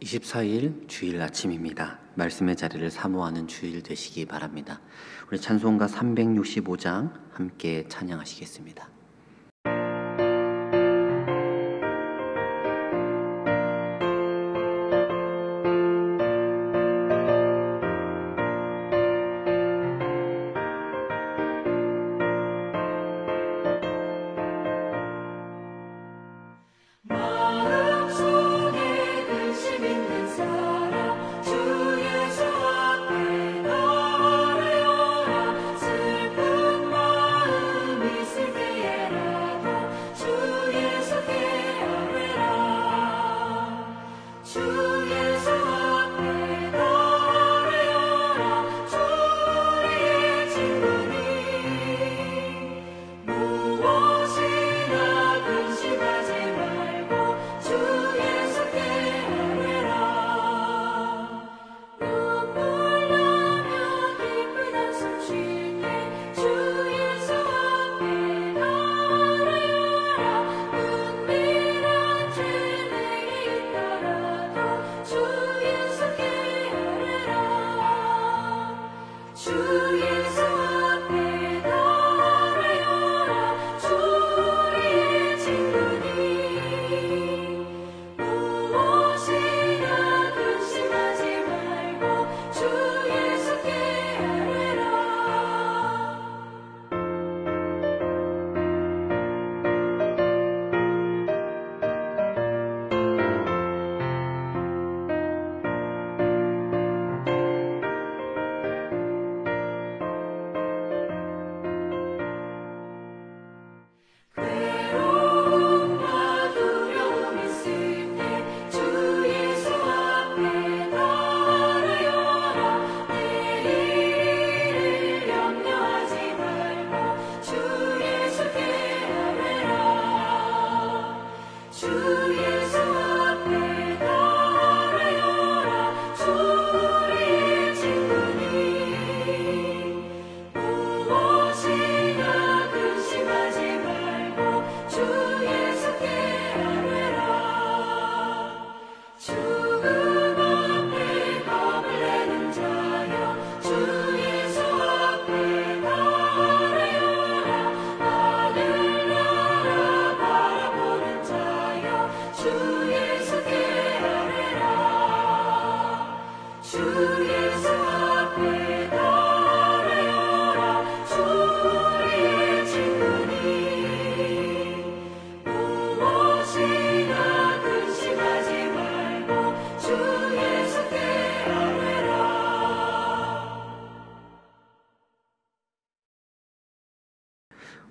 24일 주일 아침입니다. 말씀의 자리를 사모하는 주일 되시기 바랍니다. 우리 찬송가 365장 함께 찬양하시겠습니다.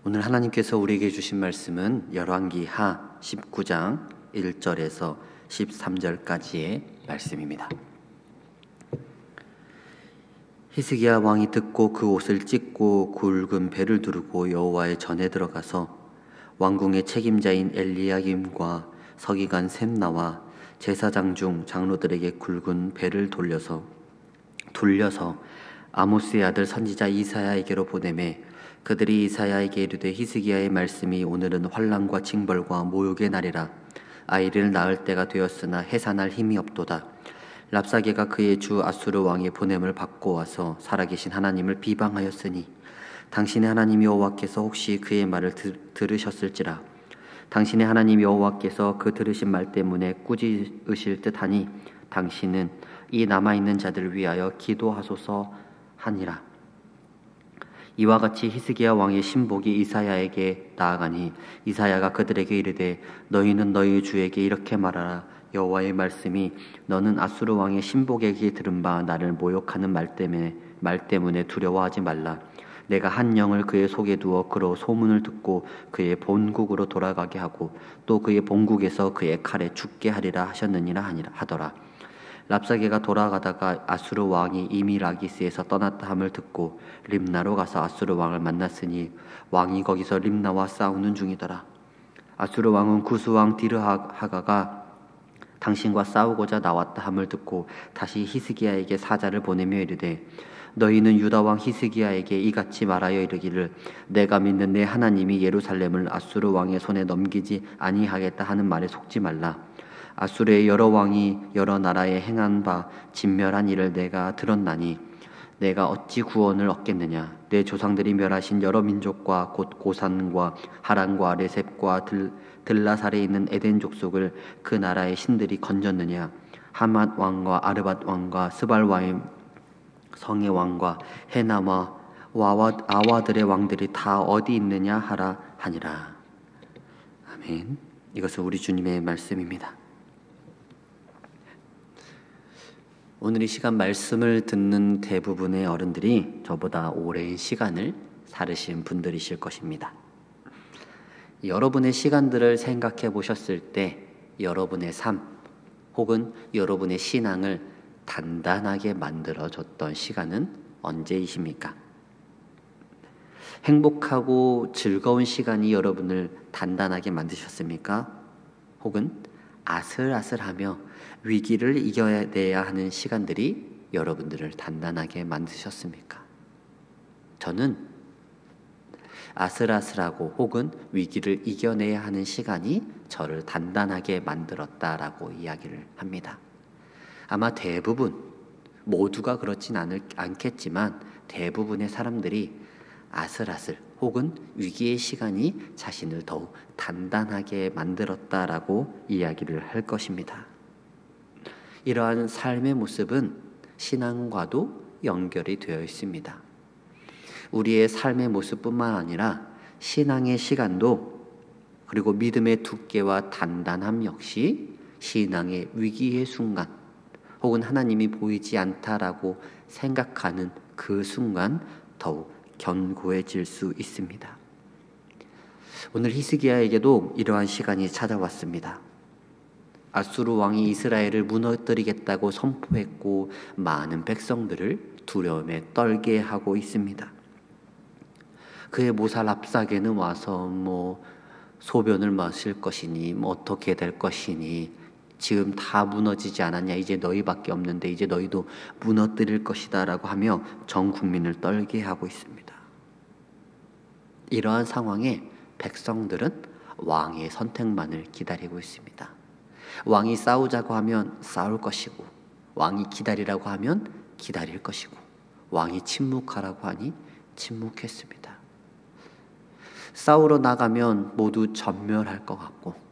오늘 하나님께서 우리에게 주신 말씀은 열왕기하 19장 1절에서 13절까지의 말씀입니다. 히스기야 왕이 듣고 그 옷을 찢고 굵은 배를 두르고 여호와의 전에 들어가서 왕궁의 책임자인 엘리야김과 서기관 셈나와 제사장 중 장로들에게 굵은 배를 돌려서 아모스의 아들 선지자 이사야에게로 보내매 그들이 이사야에게 이르되 히스기야의 말씀이 오늘은 환난과 징벌과 모욕의 날이라. 아이를 낳을 때가 되었으나 해산할 힘이 없도다. 랍사게가 그의 주 아수르 왕의 보냄을 받고 와서 살아계신 하나님을 비방하였으니 당신의 하나님 여호와께서 혹시 그의 말을 들으셨을지라. 당신의 하나님 여호와께서 그 들으신 말 때문에 꾸짖으실 듯하니 당신은 이 남아있는 자들을 위하여 기도하소서 하니라. 이와 같이 히스기야 왕의 신복이 이사야에게 나아가니 이사야가 그들에게 이르되 너희는 너희 주에게 이렇게 말하라. 여호와의 말씀이 너는 아수르 왕의 신복에게 들은 바 나를 모욕하는 말 때문에 두려워하지 말라. 내가 한 영을 그의 속에 두어 그로 소문을 듣고 그의 본국으로 돌아가게 하고 또 그의 본국에서 그의 칼에 죽게 하리라 하셨느니라 하더라. 랍사게가 돌아가다가 아수르 왕이 이미 라기스에서 떠났다 함을 듣고 림나로 가서 아수르 왕을 만났으니 왕이 거기서 림나와 싸우는 중이더라. 아수르 왕은 구스 왕 디르하가가 당신과 싸우고자 나왔다 함을 듣고 다시 히스기야에게 사자를 보내며 이르되 너희는 유다 왕 히스기야에게 이같이 말하여 이르기를 내가 믿는 내 하나님이 예루살렘을 아수르 왕의 손에 넘기지 아니하겠다 하는 말에 속지 말라. 아수르의 여러 왕이 여러 나라에 행한 바 진멸한 일을 내가 들었나니 내가 어찌 구원을 얻겠느냐. 내 조상들이 멸하신 여러 민족과 곧 고산과 하란과 레셉과 들라살에 있는 에덴 족속을 그 나라의 신들이 건졌느냐. 하맛 왕과 아르밧 왕과 스발 왕의 성의 왕과 해나와 아와들의 왕들이 다 어디 있느냐 하라 하니라. 아멘. 이것은 우리 주님의 말씀입니다. 오늘 이 시간 말씀을 듣는 대부분의 어른들이 저보다 오랜 시간을 살으신 분들이실 것입니다. 여러분의 시간들을 생각해 보셨을 때 여러분의 삶 혹은 여러분의 신앙을 단단하게 만들어줬던 시간은 언제이십니까? 행복하고 즐거운 시간이 여러분을 단단하게 만드셨습니까? 혹은 아슬아슬하며 위기를 이겨내야 하는 시간들이 여러분들을 단단하게 만드셨습니까? 저는 아슬아슬하고 혹은 위기를 이겨내야 하는 시간이 저를 단단하게 만들었다라고 이야기를 합니다. 아마 대부분, 모두가 그렇진 않겠지만 대부분의 사람들이 아슬아슬 혹은 위기의 시간이 자신을 더욱 단단하게 만들었다라고 이야기를 할 것입니다. 이러한 삶의 모습은 신앙과도 연결이 되어 있습니다. 우리의 삶의 모습뿐만 아니라 신앙의 시간도 그리고 믿음의 두께와 단단함 역시 신앙의 위기의 순간 혹은 하나님이 보이지 않다라고 생각하는 그 순간 더욱 견고해질 수 있습니다. 오늘 히스기야에게도 이러한 시간이 찾아왔습니다. 아수르 왕이 이스라엘을 무너뜨리겠다고 선포했고 많은 백성들을 두려움에 떨게 하고 있습니다. 그의 모사 랍사게는 와서 소변을 마실 것이니 어떻게 될 것이니 지금 다 무너지지 않았냐, 이제 너희밖에 없는데 이제 너희도 무너뜨릴 것이다 라고 하며 전 국민을 떨게 하고 있습니다. 이러한 상황에 백성들은 왕의 선택만을 기다리고 있습니다. 왕이 싸우자고 하면 싸울 것이고, 왕이 기다리라고 하면 기다릴 것이고, 왕이 침묵하라고 하니 침묵했습니다. 싸우러 나가면 모두 전멸할 것 같고,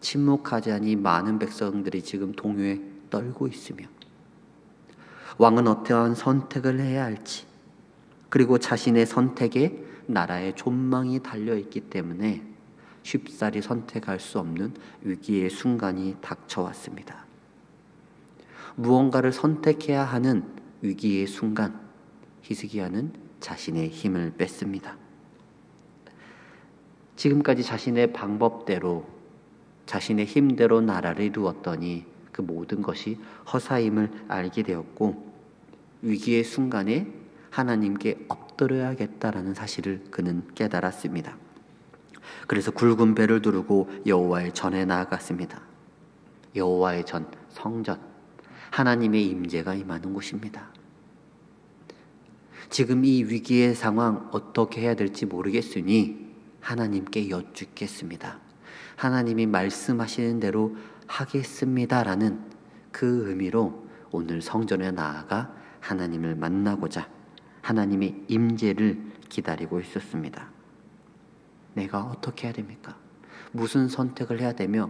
침묵하지 않니 많은 백성들이 지금 동요에 떨고 있으며, 왕은 어떠한 선택을 해야 할지, 그리고 자신의 선택에 나라의 존망이 달려있기 때문에 쉽사리 선택할 수 없는 위기의 순간이 닥쳐왔습니다. 무언가를 선택해야 하는 위기의 순간, 히스기야는 자신의 힘을 뺐습니다. 지금까지 자신의 방법대로, 자신의 힘대로 나라를 이루었더니 그 모든 것이 허사임을 알게 되었고, 위기의 순간에 하나님께 엎드려야겠다라는 사실을 그는 깨달았습니다. 그래서 굵은 배를 두르고 여호와의 전에 나아갔습니다. 여호와의 전, 성전, 하나님의 임재가 임하는 곳입니다. 지금 이 위기의 상황 어떻게 해야 될지 모르겠으니 하나님께 여쭙겠습니다. 하나님이 말씀하시는 대로 하겠습니다라는 그 의미로 오늘 성전에 나아가 하나님을 만나고자 하나님의 임재를 기다리고 있었습니다. 내가 어떻게 해야 됩니까? 무슨 선택을 해야 되며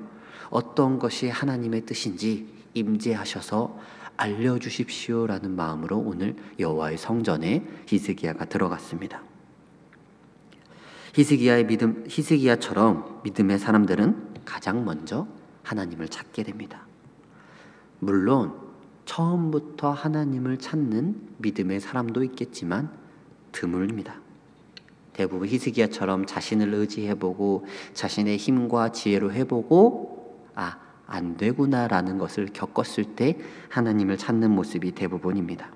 어떤 것이 하나님의 뜻인지 임재하셔서 알려주십시오라는 마음으로 오늘 여호와의 성전에 히스기야가 들어갔습니다. 히스기야처럼 믿음의 사람들은 가장 먼저 하나님을 찾게 됩니다. 물론 처음부터 하나님을 찾는 믿음의 사람도 있겠지만 드물입니다. 대부분 히스기야처럼 자신을 의지해보고 자신의 힘과 지혜로 해보고 안 되구나라는 것을 겪었을 때 하나님을 찾는 모습이 대부분입니다.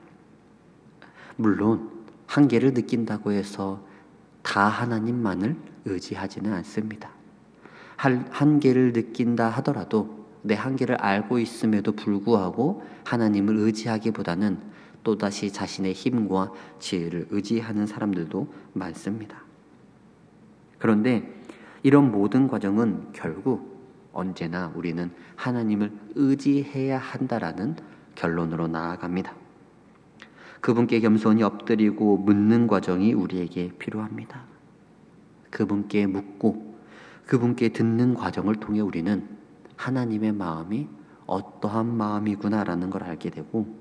물론 한계를 느낀다고 해서 다 하나님만을 의지하지는 않습니다. 한계를 느낀다 하더라도 내 한계를 알고 있음에도 불구하고 하나님을 의지하기보다는 또다시 자신의 힘과 지혜를 의지하는 사람들도 많습니다. 그런데 이런 모든 과정은 결국 언제나 우리는 하나님을 의지해야 한다라는 결론으로 나아갑니다. 그분께 겸손히 엎드리고 묻는 과정이 우리에게 필요합니다. 그분께 묻고 그분께 듣는 과정을 통해 우리는 하나님의 마음이 어떠한 마음이구나라는 걸 알게 되고,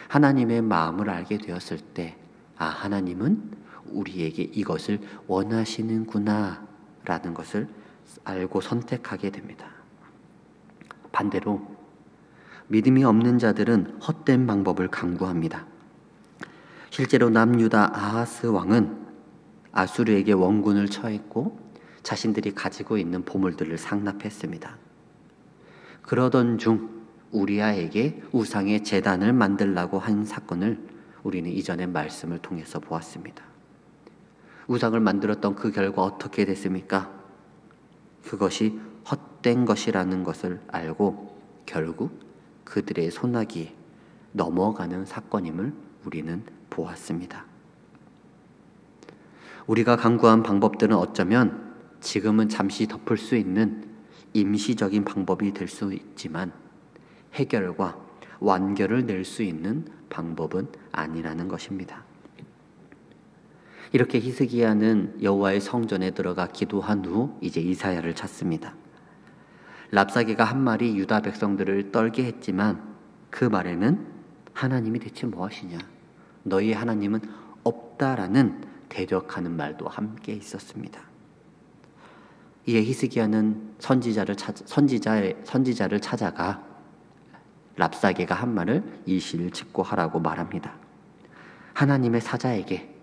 하나님의 마음을 알게 되었을 때 하나님은 우리에게 이것을 원하시는구나 라는 것을 알고 선택하게 됩니다. 반대로 믿음이 없는 자들은 헛된 방법을 강구합니다. 실제로 남유다 아하스 왕은 아수르에게 원군을 처했고 자신들이 가지고 있는 보물들을 상납했습니다. 그러던 중 우리아에게 우상의 제단을 만들라고 한 사건을 우리는 이전의 말씀을 통해서 보았습니다. 우상을 만들었던 그 결과 어떻게 됐습니까? 그것이 헛된 것이라는 것을 알고 결국 그들의 손아귀에 넘어가는 사건임을 우리는 보았습니다. 우리가 강구한 방법들은 어쩌면 지금은 잠시 덮을 수 있는 임시적인 방법이 될 수 있지만 해결과 완결을 낼 수 있는 방법은 아니라는 것입니다. 이렇게 히스기야는 여호와의 성전에 들어가 기도한 후 이제 이사야를 찾습니다. 랍사게가 한 말이 유다 백성들을 떨게 했지만 그 말에는 하나님이 대체 무엇이냐, 너희 하나님은 없다라는 대적하는 말도 함께 있었습니다. 이에 히스기야는 선지자를 찾아가 랍사게가 한 말을 이실직고하라고 말합니다. 하나님의 사자에게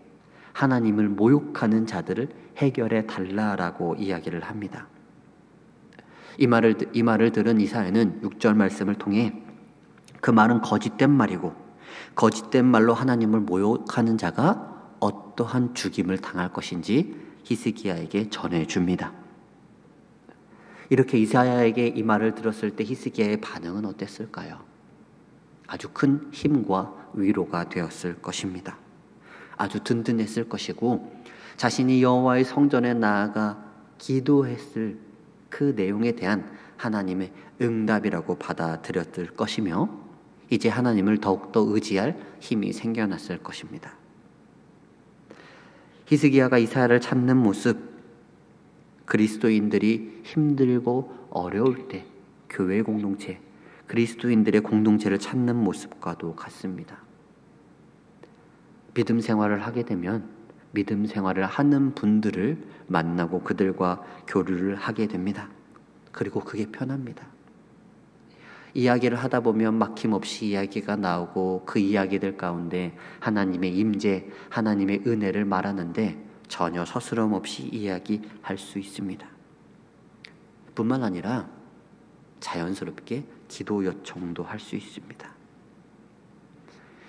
하나님을 모욕하는 자들을 해결해 달라라고 이야기를 합니다. 이 말을 들은 이사야는 6절 말씀을 통해 그 말은 거짓된 말이고 거짓된 말로 하나님을 모욕하는 자가 어떠한 죽임을 당할 것인지 히스기야에게 전해줍니다. 이렇게 이사야에게 이 말을 들었을 때 히스기야의 반응은 어땠을까요? 아주 큰 힘과 위로가 되었을 것입니다. 아주 든든했을 것이고 자신이 여호와의 성전에 나아가 기도했을 그 내용에 대한 하나님의 응답이라고 받아들였을 것이며 이제 하나님을 더욱더 의지할 힘이 생겨났을 것입니다. 히스기야가 이사야를 찾는 모습, 그리스도인들이 힘들고 어려울 때 교회 공동체, 그리스도인들의 공동체를 찾는 모습과도 같습니다. 믿음 생활을 하게 되면 믿음 생활을 하는 분들을 만나고 그들과 교류를 하게 됩니다. 그리고 그게 편합니다. 이야기를 하다 보면 막힘없이 이야기가 나오고 그 이야기들 가운데 하나님의 임재, 하나님의 은혜를 말하는데 전혀 서스럼 없이 이야기할 수 있습니다. 뿐만 아니라 자연스럽게 기도 요청도 할 수 있습니다.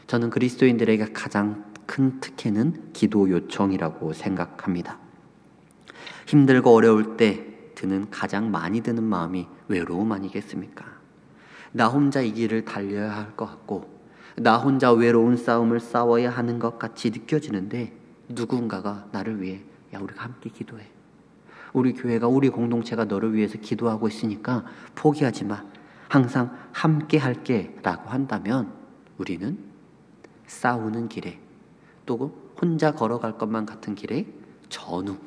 저는 그리스도인들에게 가장 큰 특혜는 기도 요청이라고 생각합니다. 힘들고 어려울 때 드는 가장 많이 드는 마음이 외로움 아니겠습니까? 나 혼자 이 길을 달려야 할 것 같고 나 혼자 외로운 싸움을 싸워야 하는 것 같이 느껴지는데 누군가가 나를 위해 우리가 함께 기도해. 우리 교회가 우리 공동체가 너를 위해서 기도하고 있으니까 포기하지 마. 항상 함께 할게 라고 한다면 우리는 싸우는 길에 또 혼자 걸어갈 것만 같은 길에 전우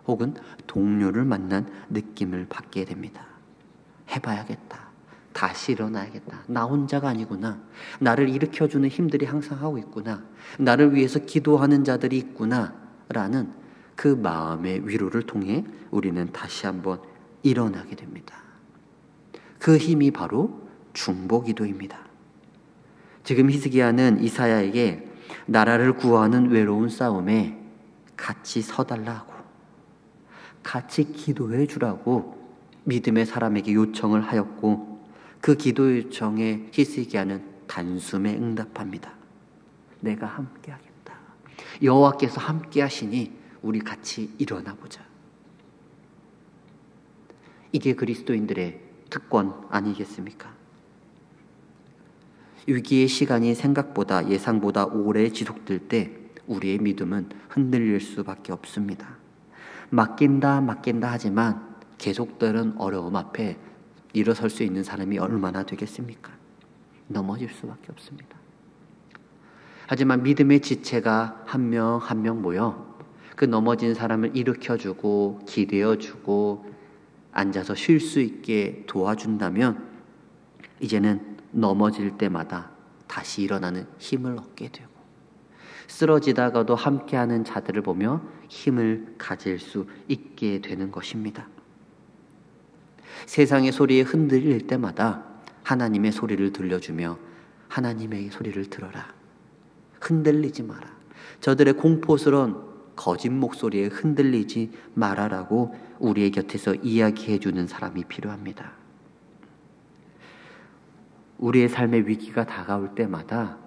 혹은 동료를 만난 느낌을 받게 됩니다. 해봐야겠다. 다시 일어나야겠다. 나 혼자가 아니구나. 나를 일으켜주는 힘들이 항상 하고 있구나. 나를 위해서 기도하는 자들이 있구나 라는 그 마음의 위로를 통해 우리는 다시 한번 일어나게 됩니다. 그 힘이 바로 중보기도입니다. 지금 히스기야는 이사야에게 나라를 구하는 외로운 싸움에 같이 서달라고, 같이 기도해 주라고 믿음의 사람에게 요청을 하였고 그 기도 요청에 히스기야는 단숨에 응답합니다. 내가 함께 하겠다. 여호와께서 함께 하시니 우리 같이 일어나 보자. 이게 그리스도인들의 특권 아니겠습니까? 위기의 시간이 생각보다 예상보다 오래 지속될 때 우리의 믿음은 흔들릴 수밖에 없습니다. 맡긴다 하지만 계속되는 어려움 앞에 일어설 수 있는 사람이 얼마나 되겠습니까? 넘어질 수밖에 없습니다. 하지만 믿음의 지체가 한 명 한 명 모여 그 넘어진 사람을 일으켜주고 기대어주고 앉아서 쉴 수 있게 도와준다면 이제는 넘어질 때마다 다시 일어나는 힘을 얻게 되고, 쓰러지다가도 함께하는 자들을 보며 힘을 가질 수 있게 되는 것입니다. 세상의 소리에 흔들릴 때마다 하나님의 소리를 들려주며 하나님의 소리를 들어라. 흔들리지 마라. 저들의 공포스러운 거짓 목소리에 흔들리지 마라라고 우리의 곁에서 이야기해 주는 사람이 필요합니다. 우리의 삶의 위기가 다가올 때마다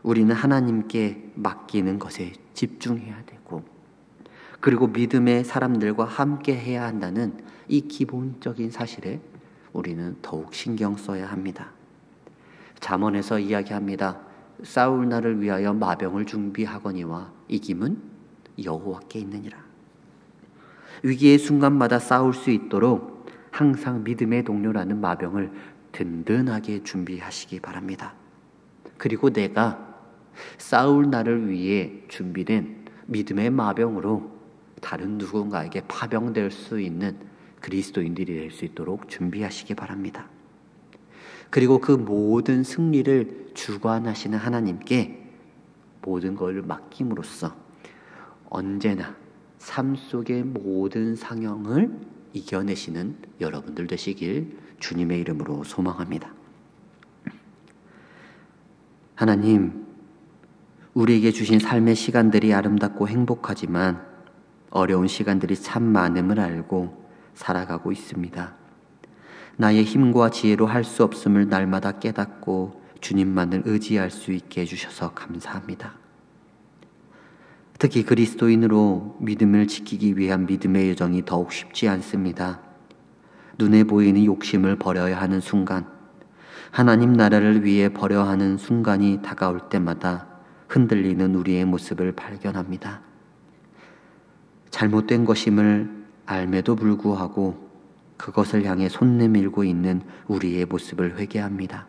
우리는 하나님께 맡기는 것에 집중해야 되고, 그리고 믿음의 사람들과 함께 해야 한다는 이 기본적인 사실에 우리는 더욱 신경 써야 합니다. 잠언에서 이야기합니다. 싸울 날을 위하여 마병을 준비하거니와 이김은 여호와께 있느니라. 위기의 순간마다 싸울 수 있도록 항상 믿음의 동료라는 마병을 든든하게 준비하시기 바랍니다. 그리고 내가 싸울 날을 위해 준비된 믿음의 마병으로 다른 누군가에게 파병될 수 있는 그리스도인들이 될 수 있도록 준비하시기 바랍니다. 그리고 그 모든 승리를 주관하시는 하나님께 모든 걸 맡김으로써 언제나 삶 속의 모든 상황을 이겨내시는 여러분들 되시길 주님의 이름으로 소망합니다. 하나님, 우리에게 주신 삶의 시간들이 아름답고 행복하지만 어려운 시간들이 참 많음을 알고 살아가고 있습니다. 나의 힘과 지혜로 할 수 없음을 날마다 깨닫고 주님만을 의지할 수 있게 해주셔서 감사합니다. 특히 그리스도인으로 믿음을 지키기 위한 믿음의 여정이 더욱 쉽지 않습니다. 눈에 보이는 욕심을 버려야 하는 순간, 하나님 나라를 위해 버려야 하는 순간이 다가올 때마다 흔들리는 우리의 모습을 발견합니다. 잘못된 것임을 알매도 불구하고 그것을 향해 손 내밀고 있는 우리의 모습을 회개합니다.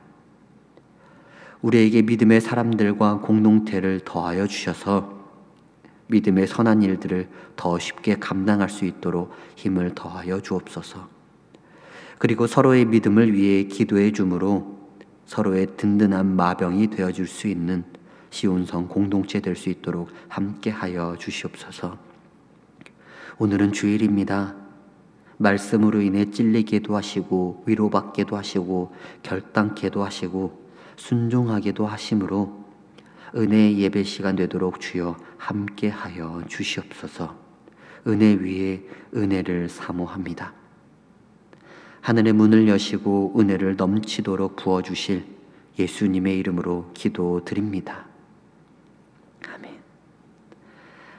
우리에게 믿음의 사람들과 공동체를 더하여 주셔서 믿음의 선한 일들을 더 쉽게 감당할 수 있도록 힘을 더하여 주옵소서. 그리고 서로의 믿음을 위해 기도해 줌으로 서로의 든든한 마병이 되어줄 수 있는 시온성 공동체 될 수 있도록 함께하여 주시옵소서. 오늘은 주일입니다. 말씀으로 인해 찔리게도 하시고 위로받게도 하시고 결단케도 하시고 순종하게도 하심으로 은혜의 예배 시간 되도록 주여 함께하여 주시옵소서. 은혜 위에 은혜를 사모합니다. 하늘의 문을 여시고 은혜를 넘치도록 부어주실 예수님의 이름으로 기도드립니다. 아멘.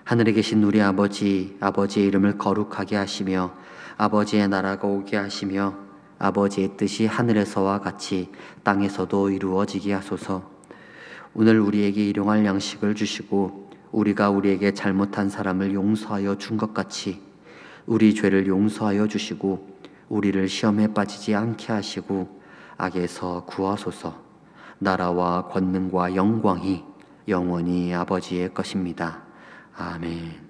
하늘에 계신 우리 아버지, 아버지의 이름을 거룩하게 하시며 아버지의 나라가 오게 하시며 아버지의 뜻이 하늘에서와 같이 땅에서도 이루어지게 하소서. 오늘 우리에게 일용할 양식을 주시고 우리가 우리에게 잘못한 사람을 용서하여 준 것 같이 우리 죄를 용서하여 주시고 우리를 시험에 빠지지 않게 하시고 악에서 구하소서. 나라와 권능과 영광이 영원히 아버지의 것입니다. 아멘.